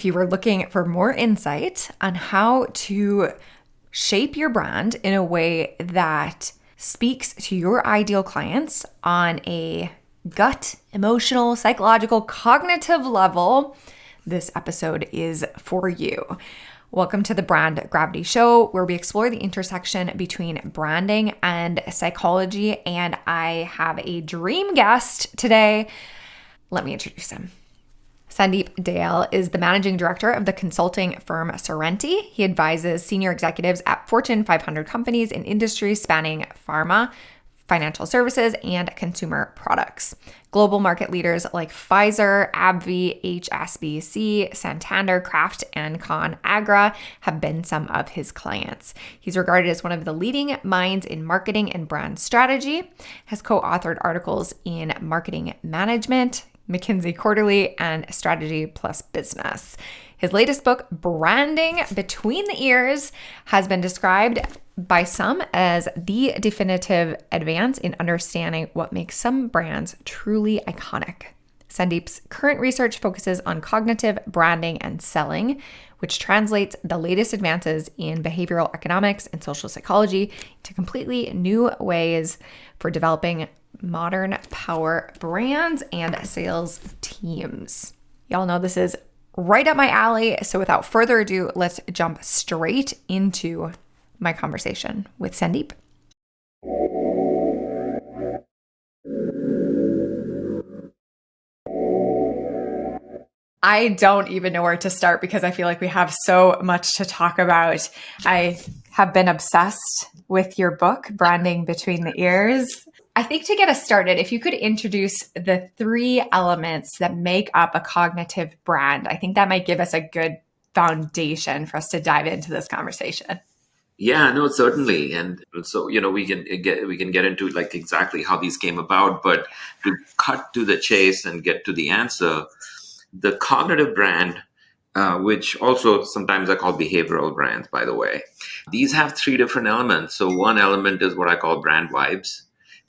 if you were looking for more insight on how to shape your brand in a way that speaks to your ideal clients on a gut, emotional, psychological, cognitive level, this episode is for you. Welcome to the Brand Gravity Show, where we explore the intersection between branding and psychology. And I have a dream guest today. Let me introduce him. Sandeep Dayal is the managing director of the consulting firm Cerenti. He advises senior executives at Fortune 500 companies in industries spanning pharma, financial services, and consumer products. Global market leaders like Pfizer, AbbVie, HSBC, Santander, Kraft, and ConAgra have been some of his clients. He's regarded as one of the leading minds in marketing and brand strategy, has co-authored articles in marketing management, McKinsey Quarterly, and Strategy+Business. His latest book, Branding Between the Ears, has been described by some as the definitive advance in understanding what makes some brands truly iconic. Sandeep's current research focuses on cognitive branding and selling, which translates the latest advances in behavioral economics and social psychology to completely new ways for developing modern power brands and sales teams. Y'all know this is right up my alley. So without further ado, let's jump straight into my conversation with Sandeep. I don't even know where to start because I feel like we have so much to talk about. I have been obsessed with your book, Branding Between the Ears. I think to get us started, if you could introduce the three elements that make up a cognitive brand, I think that might give us a good foundation for us to dive into this conversation. Yeah, no, certainly. And so, we can get into like exactly how these came about, but to cut to the chase and get to the answer, the cognitive brand, which also sometimes I call behavioral brands, by the way, these have three different elements. So one element is what I call brand vibes.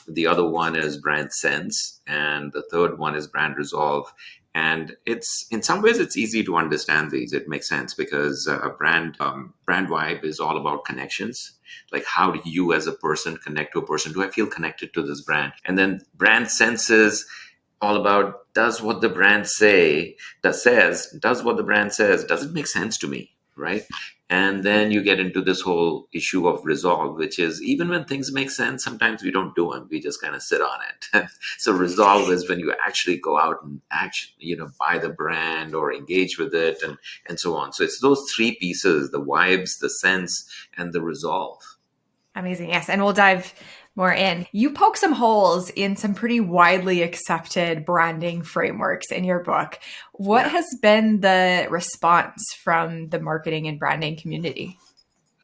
The other one is brand sense, and the third one is brand resolve. And it's in some ways it's easy to understand these. It makes sense because a brand vibe is all about connections. Like, how do you as a person connect to a person? Do I feel connected to this brand? And then brand sense is all about, does what the brand says, does what the brand says, does it make sense to me, right? And then you get into this whole issue of resolve, which is even when things make sense, sometimes we don't do them. We just kind of sit on it. So resolve is when you actually go out and buy the brand or engage with it and so on. So it's those three pieces: the vibes, the sense, and the resolve. Amazing. Yes. And we'll dive more in. You poke some holes in some pretty widely accepted branding frameworks in your book. What has been the response from the marketing and branding community?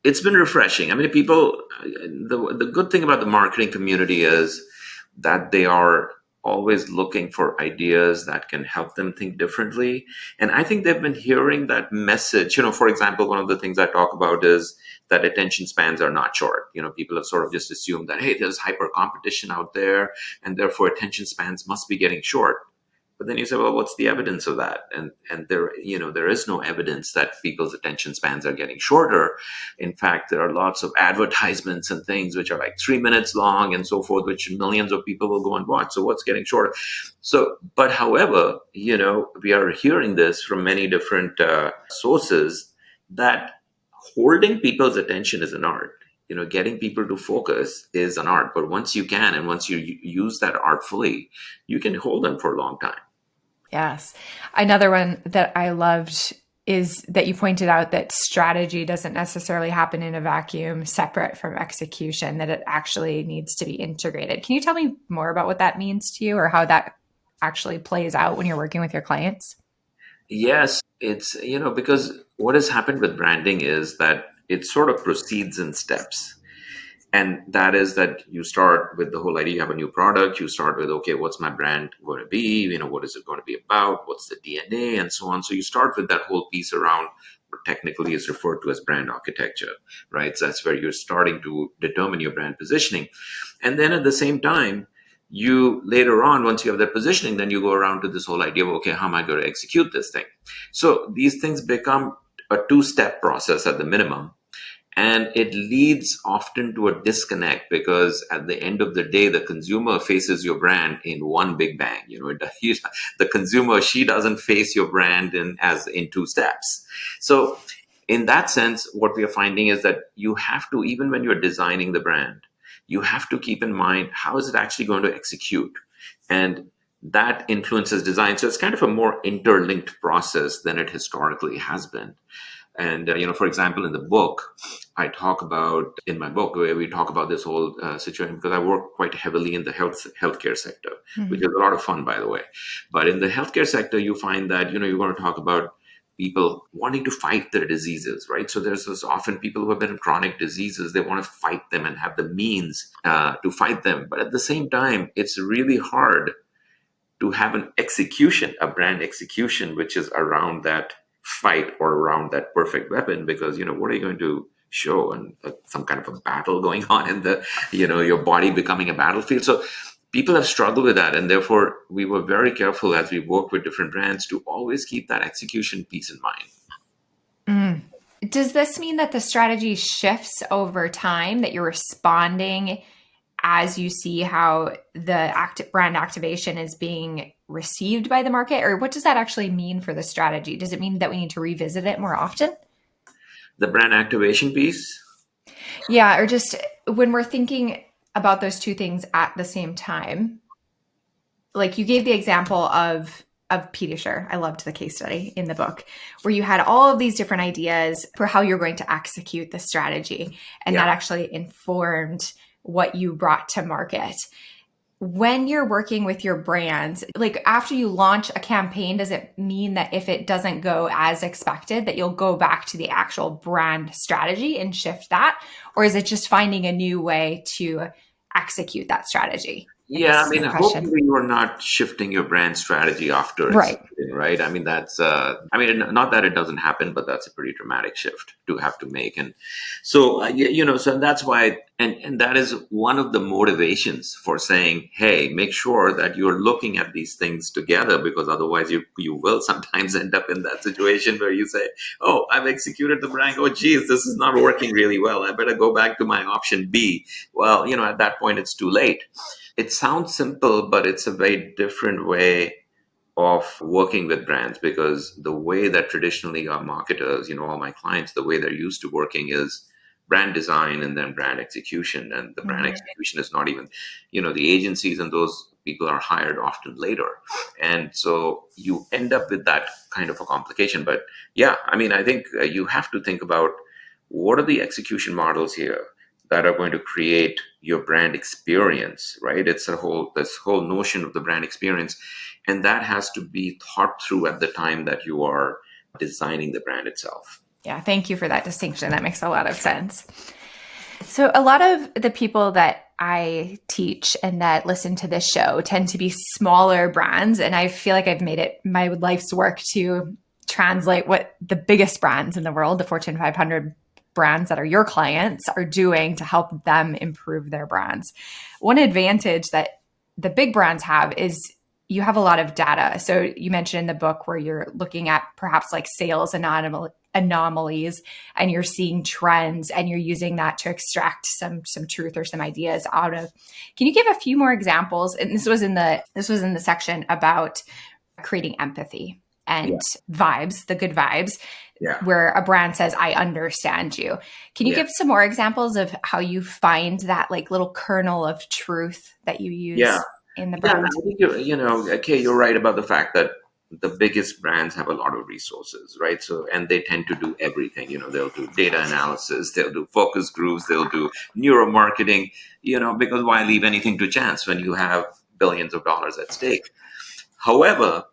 It's been refreshing. I mean, the good thing about the marketing community is that they are always looking for ideas that can help them think differently. And I think they've been hearing that message. For example, one of the things I talk about is that attention spans are not short. People have sort of just assumed that, hey, there's hyper competition out there, and therefore attention spans must be getting short. But then you say, well, what's the evidence of that? And there is no evidence that people's attention spans are getting shorter. In fact, there are lots of advertisements and things which are like 3 minutes long and so forth, which millions of people will go and watch. So what's getting shorter? But however, we are hearing this from many different sources that holding people's attention is an art. Getting people to focus is an art. But once you can, and once you use that artfully, you can hold them for a long time. Yes. Another one that I loved is that you pointed out that strategy doesn't necessarily happen in a vacuum separate from execution, that it actually needs to be integrated. Can you tell me more about what that means to you or how that actually plays out when you're working with your clients? Yes, it's, because what has happened with branding is that it sort of proceeds in steps. And that is that you start with the whole idea. You have a new product. You start with, okay, what's my brand going to be? What is it going to be about? What's the DNA and so on? So you start with that whole piece around what technically is referred to as brand architecture, right? So that's where you're starting to determine your brand positioning. And then at the same time, you later on, once you have that positioning, then you go around to this whole idea of, okay, how am I going to execute this thing? So these things become a two-step process at the minimum. And it leads often to a disconnect, because at the end of the day, the consumer faces your brand in one big bang. The consumer, she doesn't face your brand in two steps. So in that sense, what we are finding is that you have to, even when you're designing the brand, you have to keep in mind, how is it actually going to execute? And that influences design. So it's kind of a more interlinked process than it historically has been. And for example, in the book, I talk about in my book where we talk about this whole situation, because I work quite heavily in the healthcare sector, which Mhm. is a lot of fun, by the way. But in the healthcare sector, you find that you're going to talk about people wanting to fight their diseases, right? So there's this often people who have been in chronic diseases, they want to fight them and have the means to fight them. But at the same time, it's really hard to have an execution, a brand execution, which is around that fight or around that perfect weapon. Because what are you going to show? And some kind of a battle going on in the your body becoming a battlefield. So people have struggled with that, and therefore we were very careful as we work with different brands to always keep that execution piece in mind. Mm. Does this mean that the strategy shifts over time, that you're responding as you see how the brand activation is being received by the market? Or what does that actually mean for the strategy? Does it mean that we need to revisit it more often? The brand activation piece. Yeah, or just when we're thinking about those two things at the same time, like you gave the example of Pediasure. I loved the case study in the book where you had all of these different ideas for how you're going to execute the strategy, and Yeah. that actually informed what you brought to market. When you're working with your brands, like after you launch a campaign, does it mean that if it doesn't go as expected, that you'll go back to the actual brand strategy and shift that? Or is it just finding a new way to execute that strategy? I Yeah, guess I is mean, my question. hopefully you're not shifting your brand strategy after it's, Right. right? I mean, not that it doesn't happen, but that's a pretty dramatic shift to have to make. And so, so that's why, and that is one of the motivations for saying, hey, make sure that you're looking at these things together, because otherwise you will sometimes end up in that situation where you say, oh, I've executed the brand. Oh, geez, this is not working really well. I better go back to my option B. Well, at that point, it's too late. It sounds simple, but it's a very different way of working with brands, because the way that traditionally our marketers, all my clients, the way they're used to working is brand design and then brand execution. And the brand Mhm. execution is not even, the agencies and those people are hired often later. And so you end up with that kind of a complication. But yeah, I mean, I think you have to think about what are the execution models here that are going to create your brand experience, right? It's this whole notion of the brand experience, and that has to be thought through at the time that you are designing the brand itself. Yeah, thank you for that distinction. That makes a lot of sense. So, a lot of the people that I teach and that listen to this show tend to be smaller brands. And I feel like I've made it my life's work to translate what the biggest brands in the world, the Fortune 500 brands that are your clients, are doing to help them improve their brands. One advantage that the big brands have is you have a lot of data. So you mentioned in the book where you're looking at perhaps like sales anomalies, and you're seeing trends, and you're using that to extract some truth or some ideas out of. Can you give a few more examples? And this was in the section about creating empathy Yeah, and vibes, the good vibes, yeah, where a brand says, I understand you. Can you yeah, give some more examples of how you find that like little kernel of truth that you yeah, use in the yeah. And brand? I think okay, you're right about the fact that the biggest brands have a lot of resources, right? So, and they tend to do everything. They'll do data analysis, they'll do focus groups, they'll do neuromarketing. Because why leave anything to chance when you have billions of dollars at stake? However,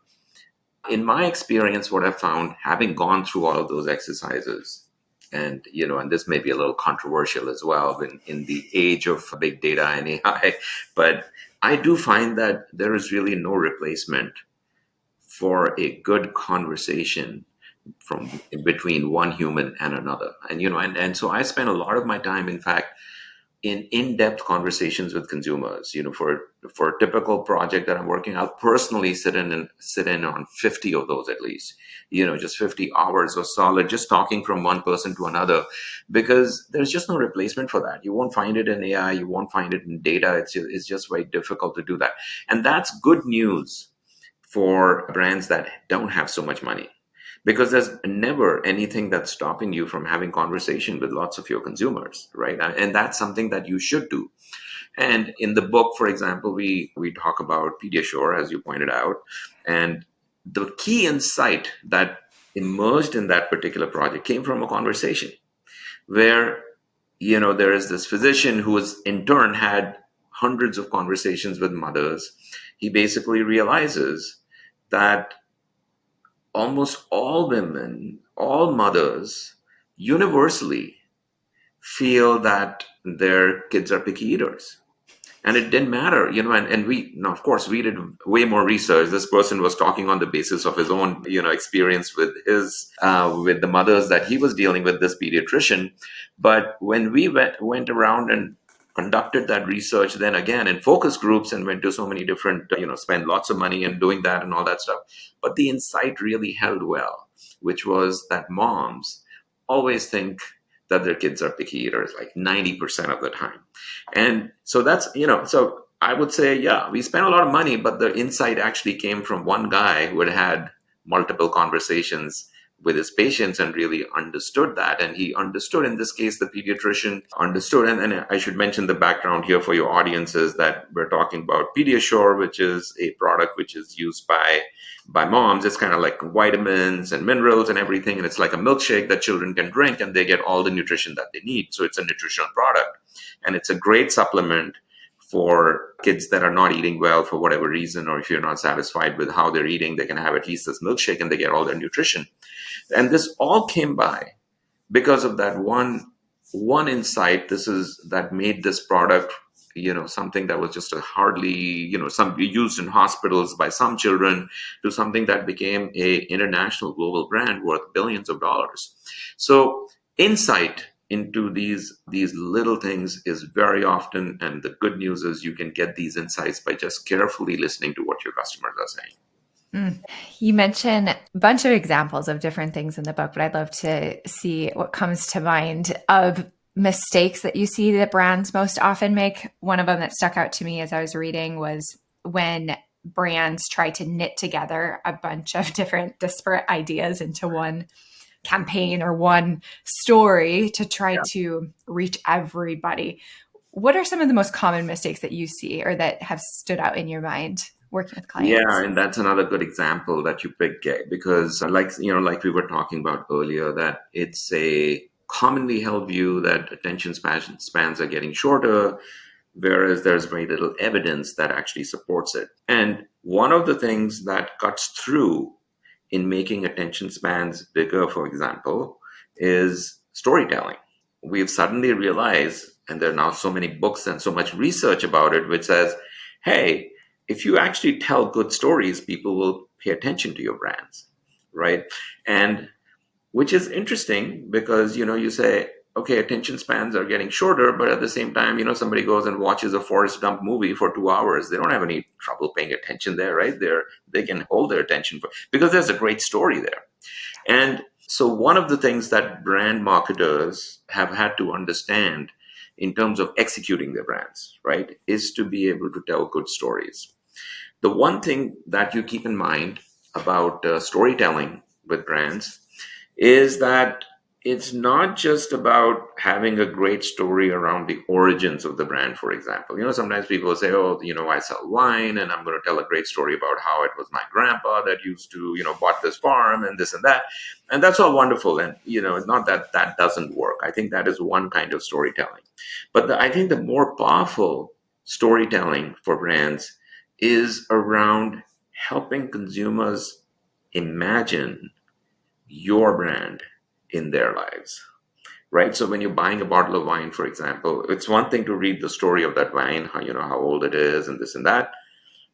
in my experience, what I've found, having gone through all of those exercises, and and this may be a little controversial as well in the age of big data and AI, but I do find that there is really no replacement for a good conversation between one human and another. And and so I spend a lot of my time, in fact, in-depth conversations with consumers. For a typical project that I'm working, I'll personally sit in on 50 of those at least. Just 50 hours of solid, just talking from one person to another, because there's just no replacement for that. You won't find it in AI, you won't find it in data. It's just very difficult to do that, and that's good news for brands that don't have so much money, because there's never anything that's stopping you from having conversation with lots of your consumers, right? And that's something that you should do. And in the book, for example, we talk about Pediasure, as you pointed out, and the key insight that emerged in that particular project came from a conversation where there is this physician who has in turn had hundreds of conversations with mothers. He basically realizes that almost all women, all mothers, universally feel that their kids are picky eaters. And it didn't matter, and we, now, of course, we did way more research. This person was talking on the basis of his own, experience with the mothers that he was dealing with, this pediatrician. But when we went around and conducted that research, then again in focus groups, and went to so many different, spend lots of money and doing that and all that stuff. But the insight really held well, which was that moms always think that their kids are picky eaters, like 90% of the time. And so so I would say, yeah, we spent a lot of money, but the insight actually came from one guy who had had multiple conversations with his patients and really understood that. And he understood, in this case, the pediatrician understood. And I should mention the background here for your audiences, that we're talking about Pediasure, which is a product which is used by moms. It's kind of like vitamins and minerals and everything. And it's like a milkshake that children can drink, and they get all the nutrition that they need. So it's a nutritional product. And it's a great supplement for kids that are not eating well for whatever reason, or if you're not satisfied with how they're eating, they can have at least this milkshake and they get all their nutrition. And this all came by because of that one insight. That made this product, something that was just a hardly, some used in hospitals by some children, to something that became a international global brand worth billions of dollars. So insight into these little things is very often, and the good news is you can get these insights by just carefully listening to what your customers are saying. You mentioned a bunch of examples of different things in the book, but I'd love to see what comes to mind of mistakes that you see that brands most often make. One of them that stuck out to me as I was reading was when brands try to knit together a bunch of different disparate ideas into one campaign or one story to try to reach everybody. What are some of the most common mistakes that you see or that have stood out in your mind working with clients? Yeah, and that's another good example that you picked, Kaye, because like we were talking about earlier, that it's a commonly held view that attention spans are getting shorter, whereas there's very little evidence that actually supports it. And one of the things that cuts through in making attention spans bigger, for example, is storytelling. We've suddenly realized, and there are now so many books and so much research about it, which says, hey, if you actually tell good stories, people will pay attention to your brands, right? And which is interesting because, you say, okay, attention spans are getting shorter, but at the same time, somebody goes and watches a Forrest Gump movie for 2 hours. They don't have any trouble paying attention there, right? They can hold their attention because there's a great story there. And so one of the things that brand marketers have had to understand in terms of executing their brands, right, is to be able to tell good stories. The one thing that you keep in mind about storytelling with brands is that it's not just about having a great story around the origins of the brand, for example. Sometimes people say, oh, I sell wine and I'm going to tell a great story about how it was my grandpa that used to, bought this farm and this and that. And that's all wonderful. And, it's not that that doesn't work. I think that is one kind of storytelling. But I think the more powerful storytelling for brands is around helping consumers imagine your brand in their lives, right? So when you're buying a bottle of wine, for example, it's one thing to read the story of that wine, how old it is and this and that.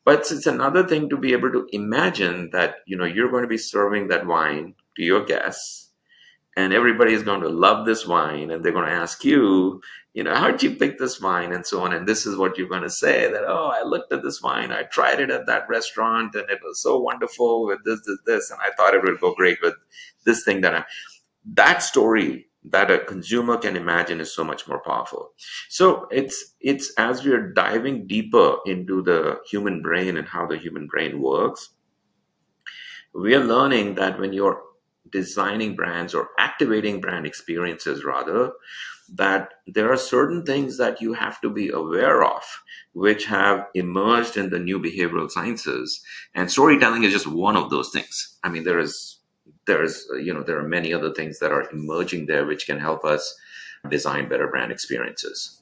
But it's another thing to be able to imagine that, you're going to be serving that wine to your guests. and everybody is going to love this wine, and they're going to ask you, how did you pick this wine, and so on. And this is what you're going to say, that, oh, I looked at this wine, I tried it at that restaurant, and it was so wonderful with this, and I thought it would go great with this thing that story that a consumer can imagine is so much more powerful. So it's as we are diving deeper into the human brain and how the human brain works, we are learning that when you're designing brands or activating brand experiences rather, that there are certain things that you have to be aware of which have emerged in the new behavioral sciences, and storytelling is just one of those things. I mean, there are many other things that are emerging there which can help us design better brand experiences.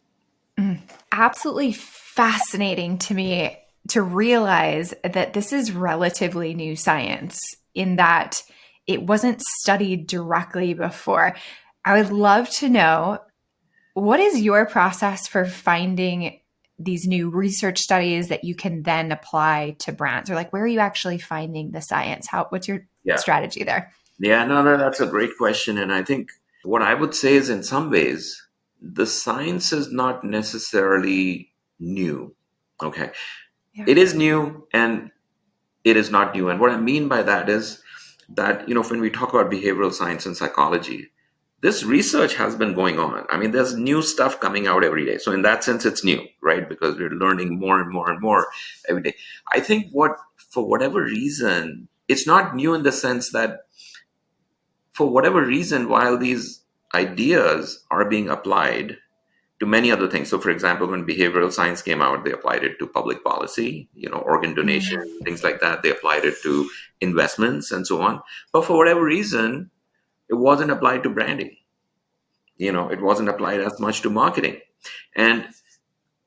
Absolutely fascinating to me to realize that this is relatively new science in that it wasn't studied directly before. I would love to know, what is your process for finding these new research studies that you can then apply to brands? Or like, where are you actually finding the science? What's your Yeah. strategy there? Yeah, no, that's a great question. And I think what I would say is, in some ways, the science is not necessarily new. Okay. Yeah. It is new and it is not new. And what I mean by that is that, when we talk about behavioral science and psychology, this research has been going on. I mean, there's new stuff coming out every day. So in that sense, it's new, right? Because we're learning more and more and more every day. I think for whatever reason, it's not new in the sense that, for whatever reason, while these ideas are being applied to many other things. So, for example, when behavioral science came out, they applied it to public policy, organ donation, Mm. things like that. They applied it to investments and so on. But for whatever reason, it wasn't applied to branding. It wasn't applied as much to marketing. And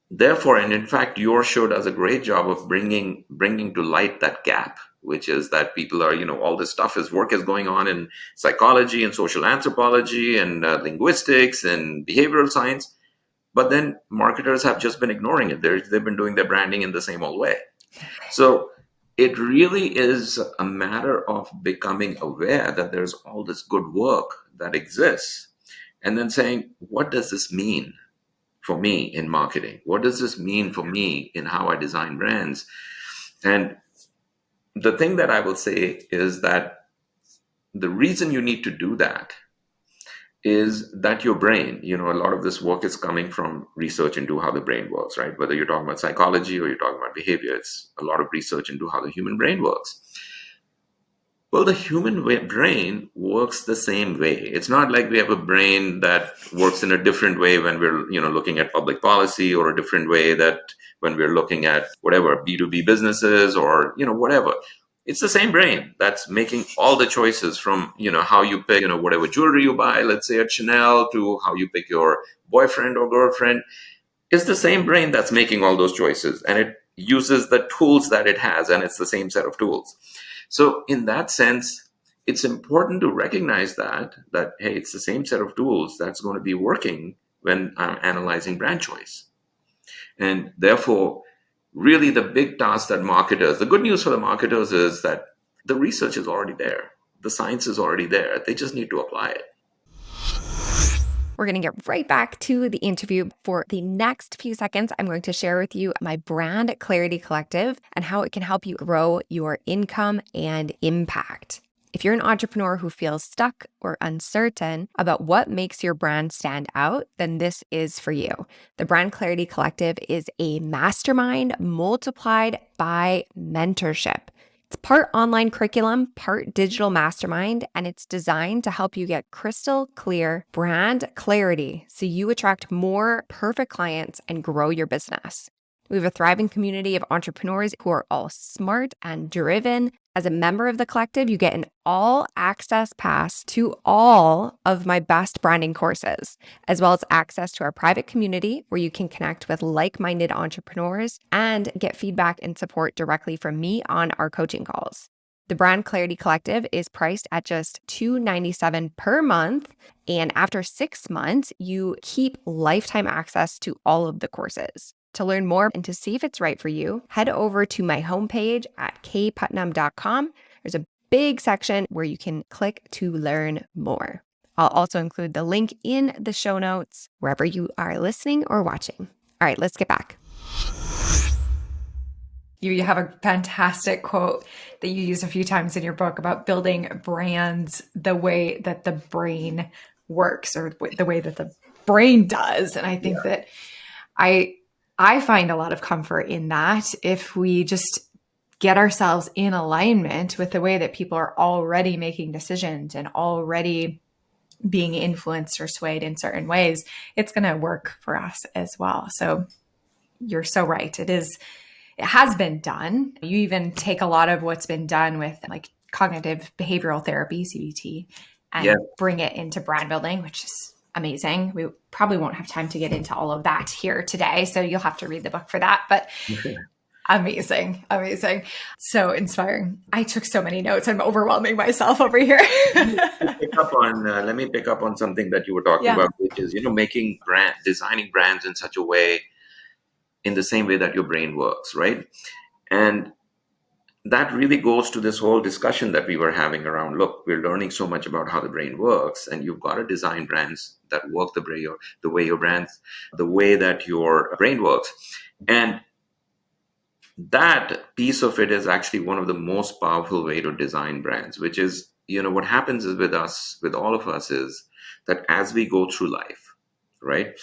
therefore, and in fact, your show does a great job of bringing to light that gap, which is that people are, all this stuff is work is going on in psychology and social anthropology and linguistics and behavioral science, but then marketers have just been ignoring it. They've been doing their branding in the same old way. So it really is a matter of becoming aware that there's all this good work that exists, and then saying, what does this mean for me in marketing? What does this mean for me in how I design brands? And the thing that I will say is that the reason you need to do that is that your brain, a lot of this work is coming from research into how the brain works, right? Whether you're talking about psychology or you're talking about behavior, it's a lot of research into how the human brain works. Well, the brain works the same way. It's not like we have a brain that works in a different way when we're, looking at public policy, or a different way that when we're looking at whatever B2B businesses, or, whatever. It's the same brain that's making all the choices, from, how you pick, whatever jewelry you buy, let's say at Chanel, to how you pick your boyfriend or girlfriend. It's the same brain that's making all those choices, and it uses the tools that it has, and it's the same set of tools. So in that sense, it's important to recognize that hey, it's the same set of tools that's going to be working when I'm analyzing brand choice. And therefore, really the big task that the good news for the marketers is that the research is already there. The science is already there. They just need to apply it. We're going to get right back to the interview. For the next few seconds, I'm going to share with you my Brand Clarity Collective and how it can help you grow your income and impact. If you're an entrepreneur who feels stuck or uncertain about what makes your brand stand out, then this is for you. The Brand Clarity Collective is a mastermind multiplied by mentorship. It's part online curriculum, part digital mastermind, and it's designed to help you get crystal clear brand clarity so you attract more perfect clients and grow your business. We have a thriving community of entrepreneurs who are all smart and driven. As a member of the collective, you get an all-access pass to all of my best branding courses, as well as access to our private community where you can connect with like-minded entrepreneurs and get feedback and support directly from me on our coaching calls. The Brand Clarity Collective is priced at just $297 per month, and after 6 months, you keep lifetime access to all of the courses. To learn more and to see if it's right for you, head over to my homepage at kayeputnam.com. There's a big section where you can click to learn more. I'll also include the link in the show notes wherever you are listening or watching. All right, let's get back. You have a fantastic quote that you use a few times in your book about building brands the way that the brain works, or the way that the brain does. And I think that I find a lot of comfort in that if we just get ourselves in alignment with the way that people are already making decisions and already being influenced or swayed in certain ways, it's going to work for us as well. So you're so right. It has been done. You even take a lot of what's been done with like cognitive behavioral therapy, CBT, and bring it into brand building, which is amazing. We probably won't have time to get into all of that here today, so you'll have to read the book for that. But amazing. So inspiring. I took so many notes. I'm overwhelming myself over here. Let me pick up on something that you were talking about, which is, designing brands in such a way, in the same way that your brain works, right? And that really goes to this whole discussion that we were having around, look, we're learning so much about how the brain works, and you've got to design brands that work the way that your brain works. And that piece of it is actually one of the most powerful way to design brands, which is, what happens is with all of us, is that as we go through life, right,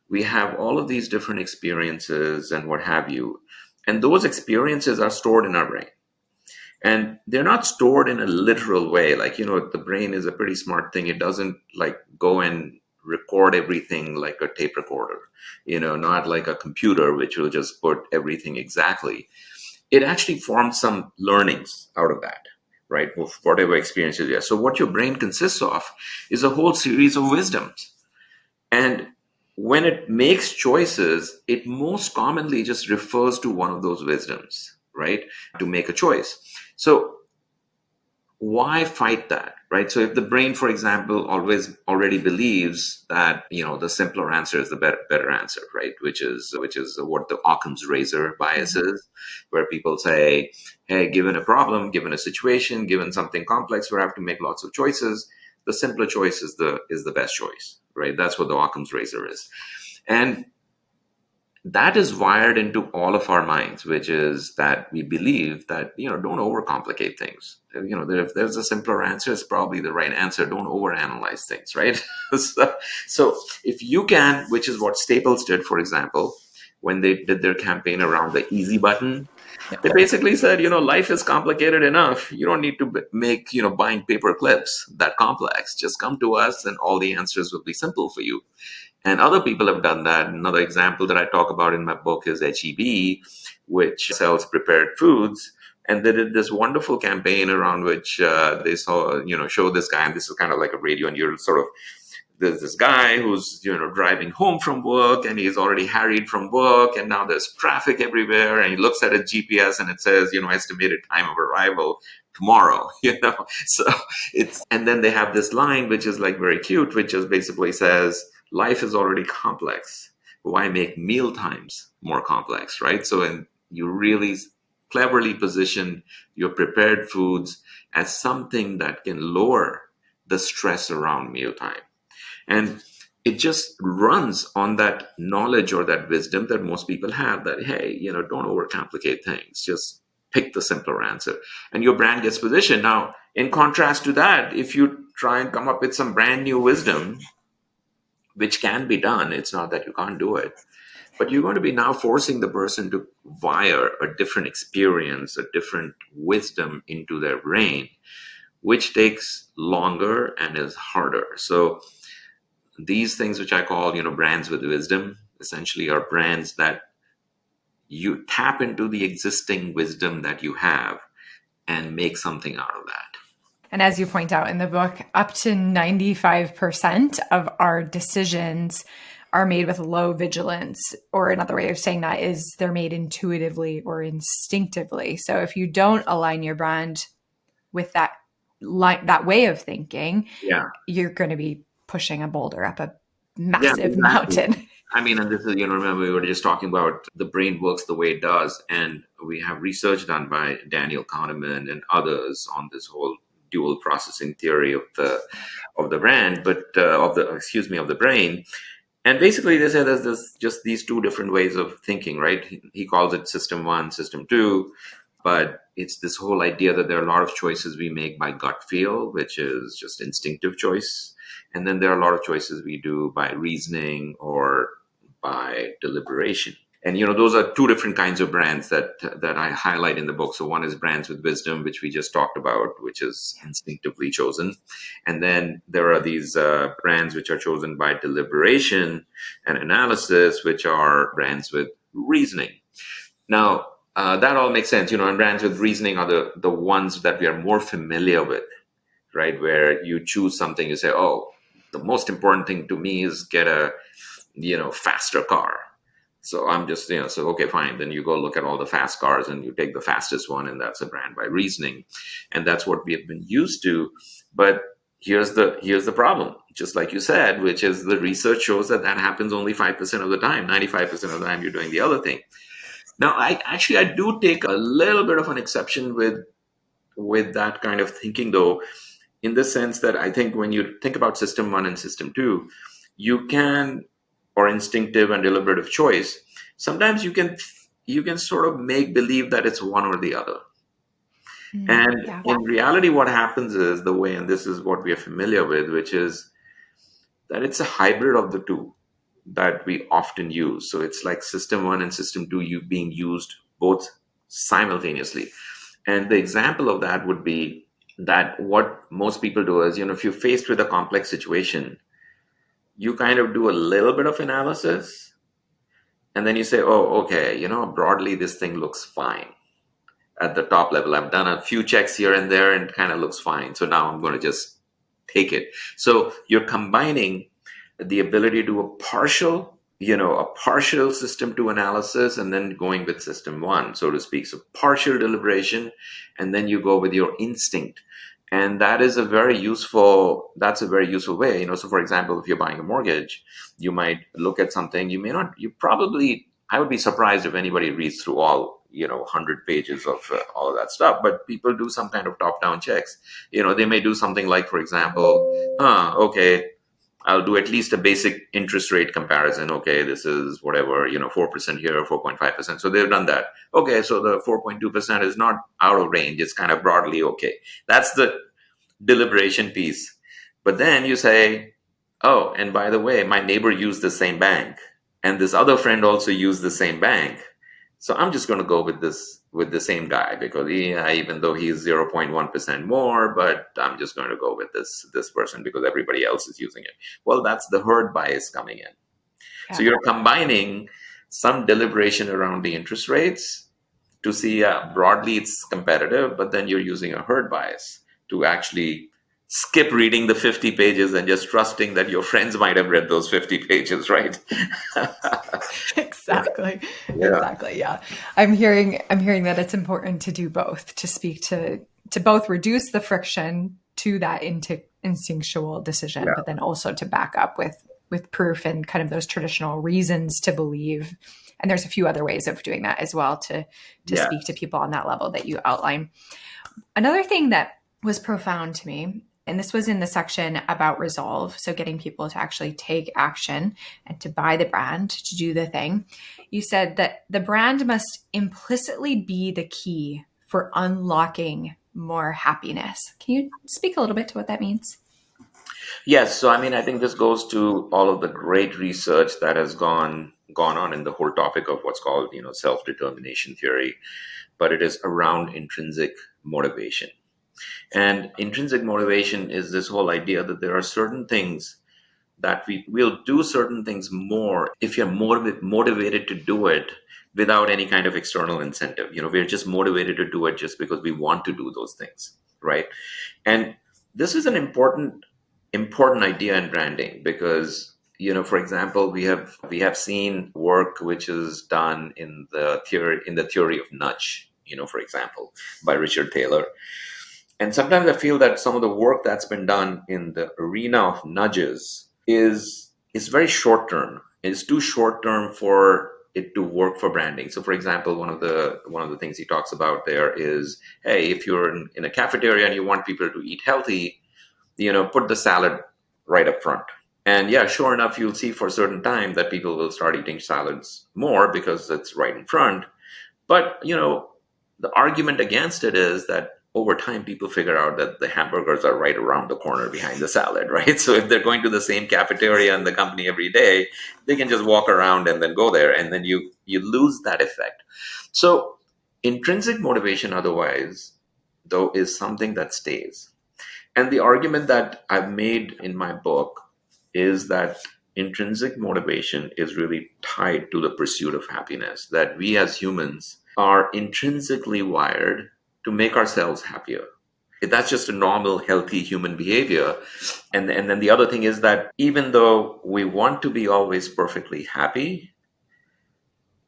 we have all of these different experiences and what have you. And those experiences are stored in our brain. And they're not stored in a literal way. Like, the brain is a pretty smart thing. It doesn't like go and record everything like a tape recorder, not like a computer, which will just put everything exactly. It actually forms some learnings out of that, right? Whatever experiences you have. So what your brain consists of is a whole series of wisdoms. And when it makes choices, it most commonly just refers to one of those wisdoms, right? To make a choice. So why fight that, right? So if the brain, for example, always already believes that, the simpler answer is the better answer, right? Which is what the Occam's razor bias is, where people say, hey, given a problem, given a situation, given something complex, we have to make lots of choices. The simpler choice is the best choice, right? That's what the Occam's razor is. And that is wired into all of our minds, which is that we believe that, don't overcomplicate things. If there's a simpler answer, it's probably the right answer. Don't overanalyze things, right? So if you can, which is what Staples did, for example, when they did their campaign around the easy button, they basically said, life is complicated enough. You don't need to make, buying paper clips that complex. Just come to us and all the answers will be simple for you. And other people have done that. Another example that I talk about in my book is HEB, which sells prepared foods. And they did this wonderful campaign around which they show this guy, and this is kind of like a radio, and you're sort of, there's this guy who's, driving home from work, and he's already harried from work, and now there's traffic everywhere, and he looks at his GPS and it says, estimated time of arrival tomorrow, So and then they have this line, which is like very cute, which just basically says, life is already complex. Why make meal times more complex, right? So, and you really cleverly position your prepared foods as something that can lower the stress around mealtime. And it just runs on that knowledge or that wisdom that most people have, that, hey, don't overcomplicate things. Just pick the simpler answer. And your brand gets positioned. Now, in contrast to that, if you try and come up with some brand new wisdom, which can be done, it's not that you can't do it, but you're going to be now forcing the person to wire a different experience, a different wisdom into their brain, which takes longer and is harder. So these things, which I call, brands with wisdom, essentially are brands that you tap into the existing wisdom that you have and make something out of that. And as you point out in the book, up to 95% of our decisions are made with low vigilance. Or another way of saying that is they're made intuitively or instinctively. So if you don't align your brand with that way of thinking, you're going to be pushing a boulder up a massive mountain. I mean, and this is, remember, we were just talking about the brain works the way it does. And we have research done by Daniel Kahneman and others on this whole dual processing theory of the brand, but of the brain. And basically, they say there's just these two different ways of thinking, right? He calls it system one, system two, but it's this whole idea that there are a lot of choices we make by gut feel, which is just instinctive choice. And then there are a lot of choices we do by reasoning or by deliberation. And those are two different kinds of brands that I highlight in the book. So one is brands with wisdom, which we just talked about, which is instinctively chosen. And then there are these brands which are chosen by deliberation and analysis, which are brands with reasoning. Now, that all makes sense, and brands with reasoning are the ones that we are more familiar with, right? Where you choose something, you say, oh, the most important thing to me is get a, faster car. So I'm just, so okay, fine. Then you go look at all the fast cars and you take the fastest one, and that's a brand by reasoning. And that's what we have been used to. But here's the problem, just like you said, which is the research shows that happens only 5% of the time. 95% of the time you're doing the other thing. Now, I do take a little bit of an exception with that kind of thinking, though, in the sense that I think when you think about system one and system two, you can, or instinctive and deliberative choice, sometimes you can sort of make believe that it's one or the other. And Yeah. in reality, what happens is the way, and this is what we are familiar with, which is that it's a hybrid of the two that we often use. So it's like system one and system two being used both simultaneously. And the example of that would be that what most people do is, if you're faced with a complex situation, you kind of do a little bit of analysis, and then you say, oh, okay, broadly, this thing looks fine at the top level. I've done a few checks here and there and it kind of looks fine. So now I'm going to just take it. So you're combining the ability to do a partial system two analysis and then going with system one, so to speak. So partial deliberation, and then you go with your instinct. And that's a very useful way. So for example, if you're buying a mortgage, you might look at something, I would be surprised if anybody reads through all 100 pages of all of that stuff, but people do some kind of top-down checks. They may do something like, for example, okay, I'll do at least a basic interest rate comparison. Okay, this is whatever, 4% here, 4.5%. So they've done that. Okay, so the 4.2% is not out of range. It's kind of broadly okay. That's the deliberation piece. But then you say, oh, and by the way, my neighbor used the same bank, and this other friend also used the same bank. So I'm just going to go with the same guy because even though he's 0.1% more, but I'm just going to go with this person because everybody else is using it. Well, that's the herd bias coming in. Yeah. So you're combining some deliberation around the interest rates to see broadly it's competitive, but then you're using a herd bias to actually skip reading the 50 pages and just trusting that your friends might have read those 50 pages, right? Exactly. Yeah. Exactly. Yeah. I'm hearing that it's important to do both, to speak to both reduce the friction to that instinctual decision, but then also to back up with proof and kind of those traditional reasons to believe. And there's a few other ways of doing that as well to speak to people on that level that you outline. Another thing that was profound to me, and this was in the section about resolve, so getting people to actually take action and to buy the brand, to do the thing. You said that the brand must implicitly be the key for unlocking more happiness. Can you speak a little bit to what that means? Yes. So, I think this goes to all of the great research that has gone on in the whole topic of what's called, self-determination theory, but it is around intrinsic motivation. And intrinsic motivation is this whole idea that there are certain things that we'll do certain things more if you're motivated to do it without any kind of external incentive. We're just motivated to do it just because we want to do those things, right? And this is an important idea in branding because, for example, we have seen work which is done in the theory of nudge, for example, by Richard Thaler. And sometimes I feel that some of the work that's been done in the arena of nudges is very short term. It's too short term for it to work for branding. So for example, one of the things he talks about there is, hey, if you're in a cafeteria and you want people to eat healthy, put the salad right up front. And yeah, sure enough, you'll see for a certain time that people will start eating salads more because it's right in front. But, the argument against it is that over time, people figure out that the hamburgers are right around the corner behind the salad, right? So if they're going to the same cafeteria in the company every day, they can just walk around and then go there, and then you lose that effect. So intrinsic motivation, otherwise, though, is something that stays. And the argument that I've made in my book is that intrinsic motivation is really tied to the pursuit of happiness, that we as humans are intrinsically wired to make ourselves happier. That's just a normal, healthy human behavior. And then the other thing is that even though we want to be always perfectly happy,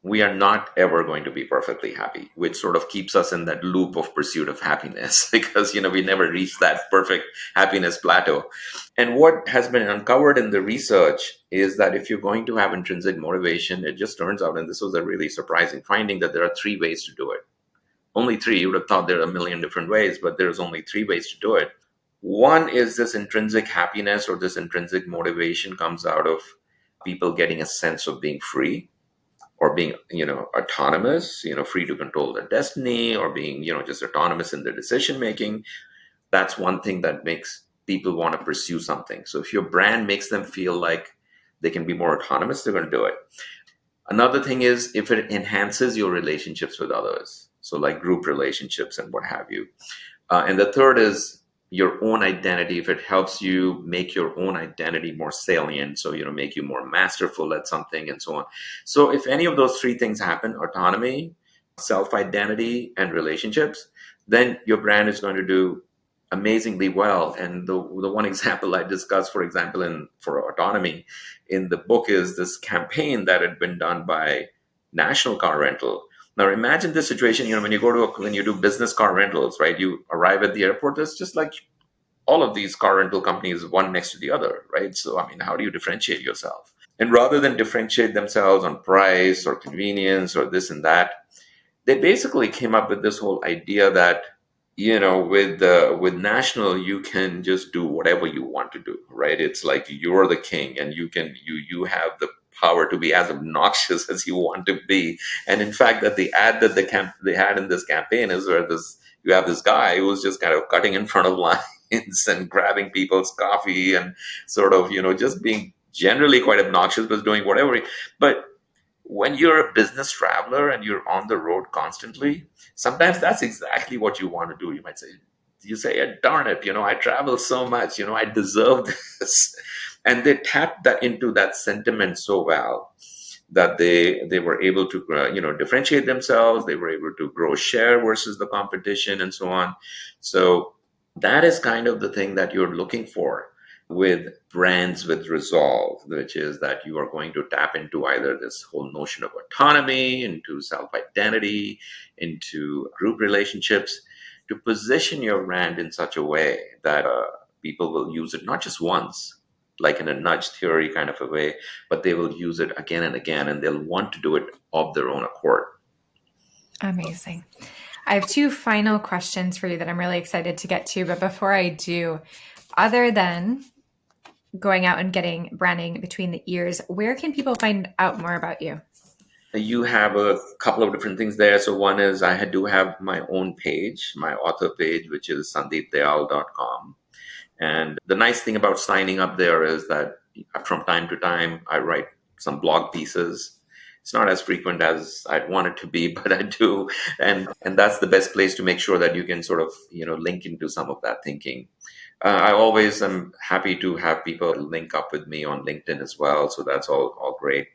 we are not ever going to be perfectly happy, which sort of keeps us in that loop of pursuit of happiness because, we never reach that perfect happiness plateau. And what has been uncovered in the research is that if you're going to have intrinsic motivation, it just turns out, and this was a really surprising finding, that there are three ways to do it. Only three. You would have thought there are a million different ways, but there's only three ways to do it. One is this intrinsic happiness or this intrinsic motivation comes out of people getting a sense of being free or being, autonomous, free to control their destiny, or being, just autonomous in their decision making. That's one thing that makes people want to pursue something. So if your brand makes them feel like they can be more autonomous, they're going to do it. Another thing is if it enhances your relationships with others, so like group relationships and what have you. And the third is your own identity, if it helps you make your own identity more salient, so make you more masterful at something and so on. So if any of those three things happen, autonomy, self-identity, and relationships, then your brand is going to do amazingly well. And the one example I discussed, for example, for autonomy in the book, is this campaign that had been done by National Car Rental. Now imagine this situation, when you do business car rentals, right? You arrive at the airport, there's just like all of these car rental companies, one next to the other, right? So, how do you differentiate yourself? And rather than differentiate themselves on price or convenience or this and that, they basically came up with this whole idea that, with National, you can just do whatever you want to do, right? It's like you're the king, and you have the power to be as obnoxious as you want to be. And in fact, that the ad that they had in this campaign is where you have this guy who was just kind of cutting in front of lines and grabbing people's coffee and sort of, just being generally quite obnoxious, but doing whatever. But when you're a business traveler and you're on the road constantly, sometimes that's exactly what you want to do. You say, darn it, I travel so much, I deserve this. And they tapped that into that sentiment so well that they were able to, differentiate themselves. They were able to grow share versus the competition and so on. So that is kind of the thing that you're looking for with brands with resolve, which is that you are going to tap into either this whole notion of autonomy, into self-identity, into group relationships, to position your brand in such a way that people will use it not just once, like in a nudge theory kind of a way, but they will use it again and again, and they'll want to do it of their own accord. Amazing. I have two final questions for you that I'm really excited to get to. But before I do, other than going out and getting branding between the ears, where can people find out more about you? You have a couple of different things there. So one is I do have my own page, my author page, which is sandeepdayal.com. And the nice thing about signing up there is that from time to time, I write some blog pieces. It's not as frequent as I'd want it to be, but I do. And that's the best place to make sure that you can sort of, link into some of that thinking. I always am happy to have people link up with me on LinkedIn as well. So that's all great.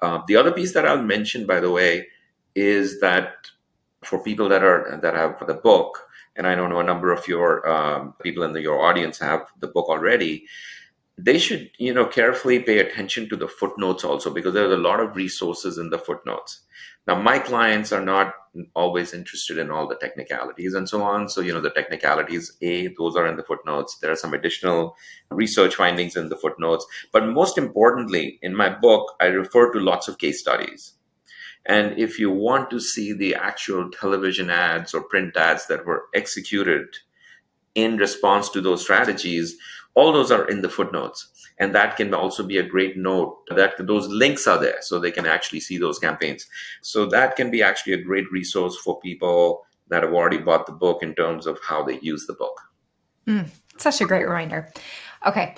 The other piece that I'll mention, by the way, is that for people that have the book, and I know a number of your people in your audience have the book already, they should carefully pay attention to the footnotes also, because there's a lot of resources in the footnotes. Now, my clients are not always interested in all the technicalities and so on. So, the technicalities, those are in the footnotes. There are some additional research findings in the footnotes. But most importantly, in my book, I refer to lots of case studies. And if you want to see the actual television ads or print ads that were executed in response to those strategies, all those are in the footnotes. And that can also be a great note that those links are there so they can actually see those campaigns. So that can be actually a great resource for people that have already bought the book in terms of how they use the book. Such a great reminder. Okay.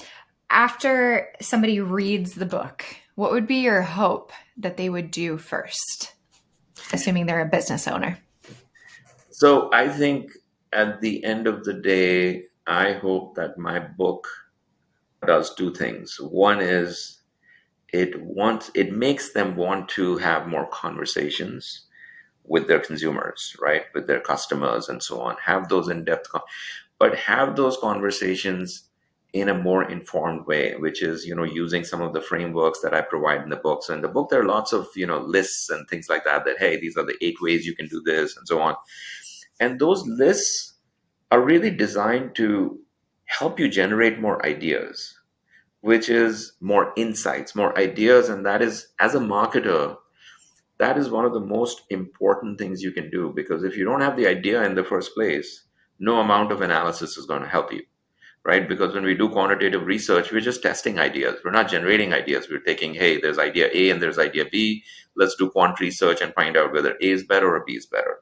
After somebody reads the book, what would be your hope that they would do first, assuming they're a business owner? So I think at the end of the day, I hope that my book does two things. One is it makes them want to have more conversations with their consumers, right? With their customers and so on. Have those in-depth, but have those conversations in a more informed way, which is, using some of the frameworks that I provide in the book. So in the book, there are lots of, lists and things like that, hey, these are the 8 ways you can do this and so on. And those lists are really designed to help you generate more ideas, which is more insights, more ideas. And that is, as a marketer, that is one of the most important things you can do, because if you don't have the idea in the first place, no amount of analysis is going to help you, right? Because when we do quantitative research, we're just testing ideas. We're not generating ideas. We're taking, hey, there's idea A and there's idea B. Let's do quant research and find out whether A is better or B is better.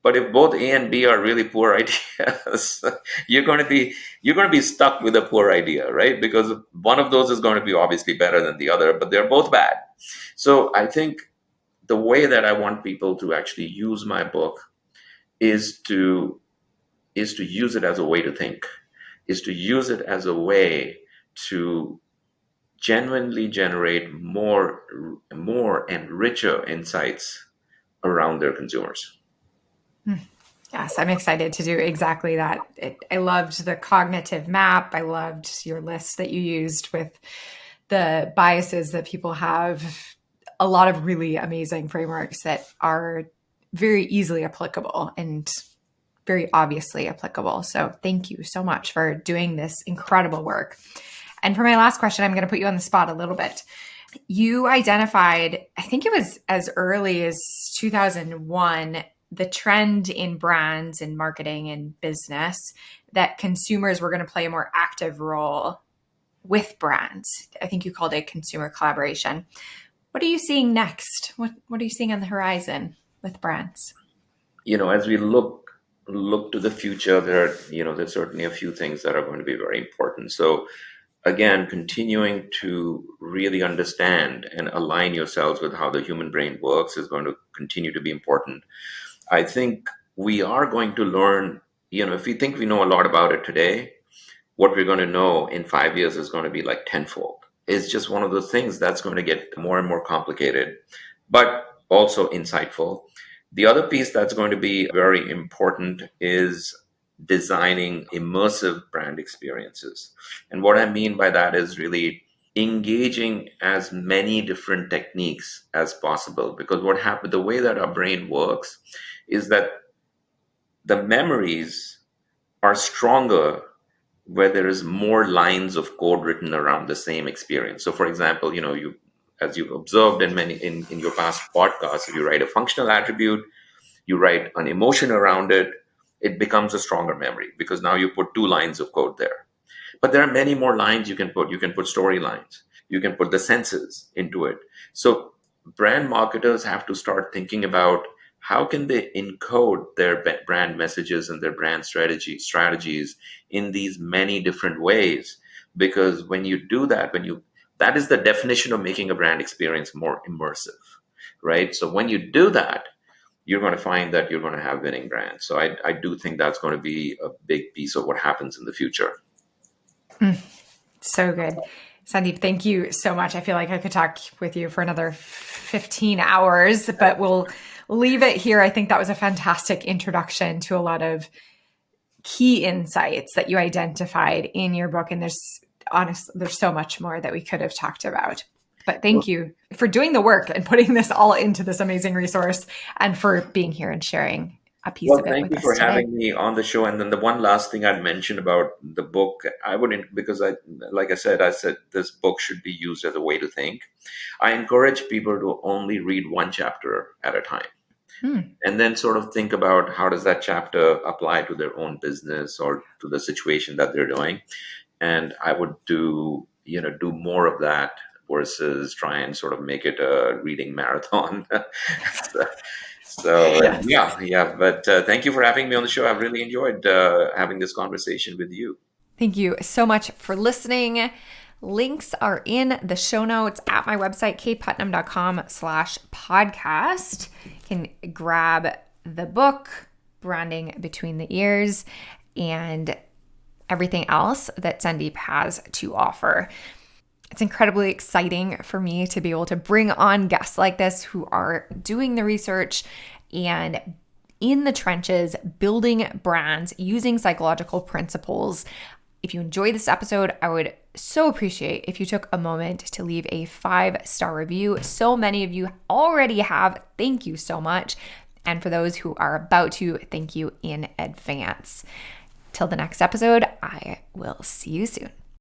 But if both A and B are really poor ideas, you're going to be stuck with a poor idea, right? Because one of those is going to be obviously better than the other, but they're both bad. So I think the way that I want people to actually use my book is to use it as a way to think, is to use it as a way to genuinely generate more and richer insights around their consumers. Yes, I'm excited to do exactly that. I loved the cognitive map. I loved your list that you used with the biases that people have. A lot of really amazing frameworks that are very easily applicable and very obviously applicable. So thank you so much for doing this incredible work. And for my last question, I'm going to put you on the spot a little bit. You identified, I think it was as early as 2001, the trend in brands and marketing and business that consumers were going to play a more active role with brands. I think you called it consumer collaboration. What are you seeing next? What are you seeing on the horizon with brands? As we look to the future, there's certainly a few things that are going to be very important. So again, continuing to really understand and align yourselves with how the human brain works is going to continue to be important. I think we are going to learn, if we think we know a lot about it today, what we're going to know in 5 years is going to be like tenfold. It's just one of those things that's going to get more and more complicated, but also insightful. The other piece that's going to be very important is designing immersive brand experiences. And what I mean by that is really engaging as many different techniques as possible. Because what happened, the way that our brain works is that the memories are stronger where there is more lines of code written around the same experience. So for example, as you've observed in your past podcasts, if you write a functional attribute, you write an emotion around it, it becomes a stronger memory because now you put 2 lines of code there. But there are many more lines you can put. You can put storylines. You can put the senses into it. So brand marketers have to start thinking about how can they encode their brand messages and their brand strategies in these many different ways. Because when you do that, that is the definition of making a brand experience more immersive, right? So when you do that, you're going to find that you're going to have winning brands. So I do think that's going to be a big piece of what happens in the future. So good. Sandeep, thank you so much. I feel like I could talk with you for another 15 hours, but we'll leave it here. I think that was a fantastic introduction to a lot of key insights that you identified in your book. And there's so much more that we could have talked about. But thank you for doing the work and putting this all into this amazing resource and for being here and sharing a piece Well, of it thank with you us for today. having me on the show. And then the one last thing I'd mention about the book, I wouldn't, because like I said this book should be used as a way to think. I encourage people to only read one chapter at a time, Hmm. and then sort of think about how does that chapter apply to their own business or to the situation that they're doing. And I would do more of that versus try and sort of make it a reading marathon. so, Yes. yeah. But thank you for having me on the show. I've really enjoyed having this conversation with you. Thank you so much for listening. Links are in the show notes at my website, kayeputnam.com/podcast. You can grab the book, Branding Between the Ears, and everything else that Sandeep has to offer. It's incredibly exciting for me to be able to bring on guests like this who are doing the research and in the trenches, building brands using psychological principles. If you enjoyed this episode, I would so appreciate if you took a moment to leave a 5-star review. So many of you already have. Thank you so much. And for those who are about to, thank you in advance. Till the next episode, I will see you soon.